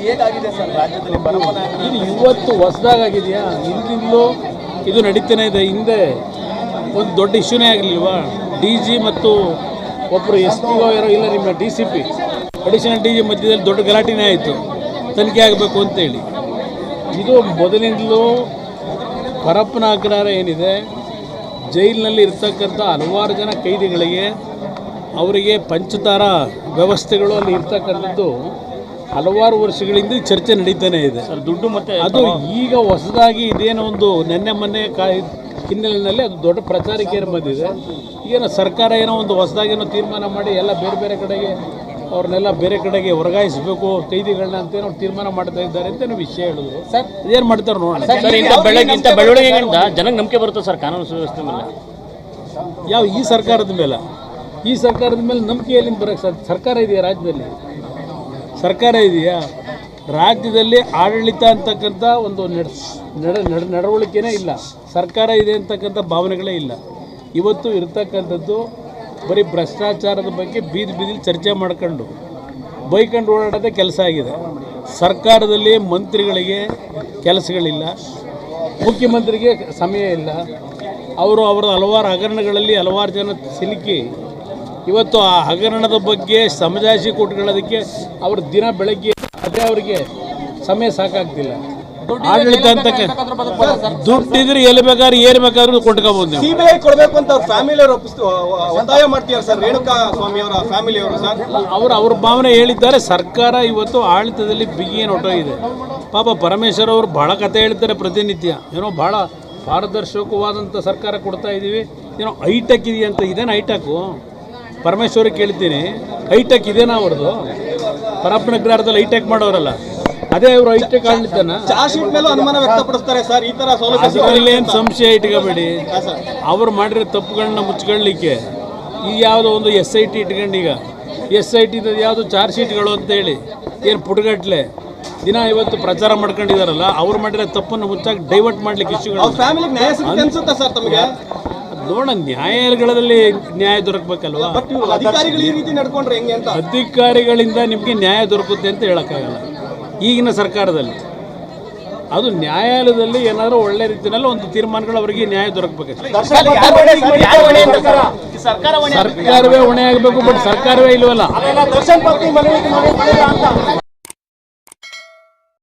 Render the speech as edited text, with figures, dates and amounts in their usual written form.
ಹೇಗಾಗಿದೆ ಸರ್ ರಾಜ್ಯದಲ್ಲಿ ಬರವನ? ಇದು ಇವತ್ತು ಹೊಸದಾಗಿದೆಯಾ? ಹಿಂದಿಂದಲೂ ಇದು ನಡೀತಾನೆ ಇದೆ. ಹಿಂದೆ ಒಂದು ದೊಡ್ಡ ಇಶ್ಯೂನೇ ಆಗಲಿಲ್ವಾ? DG ಮತ್ತು ಒಬ್ಬರು SP ಯಾರೋ ಇಲ್ಲ, ನಿಮ್ಮ DCP ಅಡಿಷನಲ್ DG ಮಧ್ಯದಲ್ಲಿ ದೊಡ್ಡ ಗಲಾಟೆನೇ ಆಯಿತು, ತನಿಖೆ ಆಗಬೇಕು ಅಂತೇಳಿ. ಇದು ಮೊದಲಿಂದಲೂ ಪರಪ್ಪನ ಅಗ್ರಹಾರ ಏನಿದೆ, ಜೈಲಿನಲ್ಲಿ ಇರ್ತಕ್ಕಂಥ ಹಲವಾರು ಜನ ಕೈದಿಗಳಿಗೆ ಅವರಿಗೆ ಪಂಚತಾರ ವ್ಯವಸ್ಥೆಗಳು ಅಲ್ಲಿ ಇರ್ತಕ್ಕಂಥದ್ದು ಹಲವಾರು ವರ್ಷಗಳಿಂದ ಚರ್ಚೆ ನಡೀತಾನೆ ಇದೆ ಸರ್. ದುಡ್ಡು ಮತ್ತೆ ಅದು ಈಗ ಹೊಸದಾಗಿ ಇದೇನೋ ಒಂದು ನೆನ್ನೆ ಮೊನ್ನೆ ಹಿನ್ನೆಲೆಯಲ್ಲಿ ಅದು ದೊಡ್ಡ ಪ್ರಚಾರಕ್ಕೆ ಬಂದಿದೆ. ಈಗೇನೋ ಸರ್ಕಾರ ಏನೋ ಒಂದು ಹೊಸದಾಗೇನೋ ತೀರ್ಮಾನ ಮಾಡಿ ಎಲ್ಲ ಬೇರೆ ಬೇರೆ ಕಡೆಗೆ ಅವ್ರನ್ನೆಲ್ಲ ಬೇರೆ ಕಡೆಗೆ ವರ್ಗಾಯಿಸಬೇಕು ಕೈದಿಗಳನ್ನ ಅಂತೇನೋ ತೀರ್ಮಾನ ಮಾಡ್ತಾ ಇದ್ದಾರೆ ಅಂತೇನೋ ವಿಷಯ ಹೇಳಿದ್ರು. ಸರ್ ಏನು ಮಾಡ್ತಾರೆ ನೋಡೋಣ. ಸರ್, ಇಂಥ ಬೆಳವಣಿಗೆಗಳಿಂದ ಜನಕ್ಕೆ ನಂಬಿಕೆ ಬರುತ್ತೆ ಸರ್ ಕಾನೂನು ಸುವ್ಯವಸ್ಥೆ ಮೇಲೆ? ಯಾವ ಈ ಸರ್ಕಾರದ ಮೇಲೆ? ಈ ಸರ್ಕಾರದ ಮೇಲೆ ನಂಬಿಕೆ ಎಲ್ಲಿಂದ ಬರೋಕ್ಕೆ? ಸರ್ಕಾರ ಇದೆಯಾ ರಾಜ್ಯದಲ್ಲಿ? ಸರ್ಕಾರ ಇದೆಯಾ ರಾಜ್ಯದಲ್ಲಿ? ಆಡಳಿತ ಅಂತಕ್ಕಂಥ ಒಂದು ನಡವಳಿಕೆನೇ ಇಲ್ಲ, ಸರ್ಕಾರ ಇದೆ ಅಂತಕ್ಕಂಥ ಭಾವನೆಗಳೇ ಇಲ್ಲ. ಇವತ್ತು ಇರ್ತಕ್ಕಂಥದ್ದು ಬರೀ ಭ್ರಷ್ಟಾಚಾರದ ಬಗ್ಗೆ ಬೀದಿಲಿ ಚರ್ಚೆ ಮಾಡ್ಕೊಂಡು ಬೈಕೊಂಡು ಓಡಾಡೋದೇ ಕೆಲಸ ಆಗಿದೆ. ಸರ್ಕಾರದಲ್ಲಿ ಮಂತ್ರಿಗಳಿಗೆ ಕೆಲಸಗಳಿಲ್ಲ, ಮುಖ್ಯಮಂತ್ರಿಗೆ ಸಮಯ ಇಲ್ಲ. ಅವರ ಹಲವಾರು ಹಗರಣಗಳಲ್ಲಿ ಹಲವಾರು ಜನ ಸಿಲುಕಿ ಇವತ್ತು ಆ ಹಗರಣದ ಬಗ್ಗೆ ಸಮಜಾಯಿಷಿ ಕೊಟ್ಕೊಳ್ಳೋದಕ್ಕೆ ಅವ್ರ ದಿನ ಬೆಳಗ್ಗೆ ಅದೇ ಅವರಿಗೆ ಸಮಯ ಸಾಕಾಗ್ತಿಲ್ಲ. ಆಡಳಿತ ಅಂತ ದುಡ್ಡಿದ್ರೆ ಎಲ್ಲಿ ಬೇಕಾದ್ರೂ ಏನು ಬೇಕಾದ್ರೂ ಕೊಂಡ್ಕೋಬಹುದು. CBI ಕೊಡಬೇಕು ಅಂತ ಅವ್ರ ಫ್ಯಾಮಿಲಿ ಒತ್ತಾಯ ಮಾಡ್ತಿದ್ದಾರೆ ಸರ್, ರೇಣುಕಾ ಸ್ವಾಮಿ ಅವರ ಫ್ಯಾಮಿಲಿ ಅವರು ಸರ್. ಅವ್ರ ಭಾವನೆ ಹೇಳಿದ್ದಾರೆ. ಸರ್ಕಾರ ಇವತ್ತು ಆಡಳಿತದಲ್ಲಿ ಬಿಗಿ ಹೊಟ್ಟೋಗಿದೆ. ಪಾಪ ಪರಮೇಶ್ವರ್ ಅವರು ಭಾಳ ಕತೆ ಹೇಳ್ತಾರೆ ಪ್ರತಿನಿತ್ಯ. ಏನೋ ಭಾಳ ಪಾರದರ್ಶಕವಾದಂಥ ಸರ್ಕಾರ ಕೊಡ್ತಾ ಇದ್ದೀವಿ, ಏನೋ ಹೈಟೆಕ್ ಇದೆಯಂತ. ಇದೇನು ಹೈಟೆಕ್ಕು? ಪರಮೇಶ್ವರಿಗೆ ಕೇಳ್ತೀನಿ, ಹೈಟೆಕ್ ಇದೇನಾ ಅವ್ರದ್ದು? ಪರಪ್ಪನ ಅಗ್ರಹಾರದಲ್ಲಿ ಹೈಟೆಕ್ ಮಾಡೋರಲ್ಲ, ಅದೇ ಅವರು ಹೈಟೆಕ್ ಆಡಳಿತನ. ಚಾರ್ಜ್ ಶೀಟ್ ಮೇಲೂ ಅನುಮಾನ ವ್ಯಕ್ತಪಡಿಸ್ತಾರೆ ಸರ್. ಈ ತರ ಏನು ಸಂಶಯ ಇಟ್ಕೋಬೇಡಿ. ಅವ್ರು ಮಾಡಿರೋ ತಪ್ಪುಗಳನ್ನ ಮುಚ್ಕೊಳ್ಳಿಕ್ಕೆ ಈಗ ಯಾವುದೋ ಒಂದು SIT ಇಟ್ಕೊಂಡು, ಈಗ SIT ಯಾವುದು ಚಾರ್ಜ್ ಶೀಟ್ಗಳು ಅಂತೇಳಿ ಏನು ಪುಟಗಟ್ಲೆ ದಿನ ಇವತ್ತು ಪ್ರಚಾರ ಮಾಡ್ಕೊಂಡಿದಾರಲ್ಲ, ಅವ್ರು ಮಾಡಿರೋ ತಪ್ಪನ್ನು ಮುಚ್ಚಾಗಿ ಡೈವರ್ಟ್ ಮಾಡ್ಲಿಕ್ಕೆ ಇಶ್ಯೂಗಳು. ನೋಡೋಣ, ನ್ಯಾಯಾಲಯಗಳಲ್ಲಿ ನ್ಯಾಯ ದೊರಕಬೇಕಲ್ವಾ? ಅಧಿಕಾರಿಗಳು ಈ ರೀತಿ ನಡ್ಕೊಂಡ್ರೆ ಹೆಂಗೆ ಅಂತ. ಅಧಿಕಾರಿಗಳಿಂದ ನಿಮಗೆ ನ್ಯಾಯ ದೊರಕುತ್ತೆ ಅಂತ ಹೇಳೋಕ್ಕಾಗಲ್ಲ ಈಗಿನ ಸರ್ಕಾರದಲ್ಲಿ. ಅದು ನ್ಯಾಯಾಲಯದಲ್ಲಿ ಏನಾದರೂ ಒಳ್ಳೆ ರೀತಿಯಲ್ಲಿ ಒಂದು ತೀರ್ಮಾನಗಳು ಅವರಿಗೆ ನ್ಯಾಯ ದೊರಕಬೇಕಷ್ಟೇ. ಸರ್ಕಾರವೇ ಹೊಣೆ ಆಗಬೇಕು, ಬಟ್ ಸರ್ಕಾರವೇ ಇಲ್ವಲ್ಲ.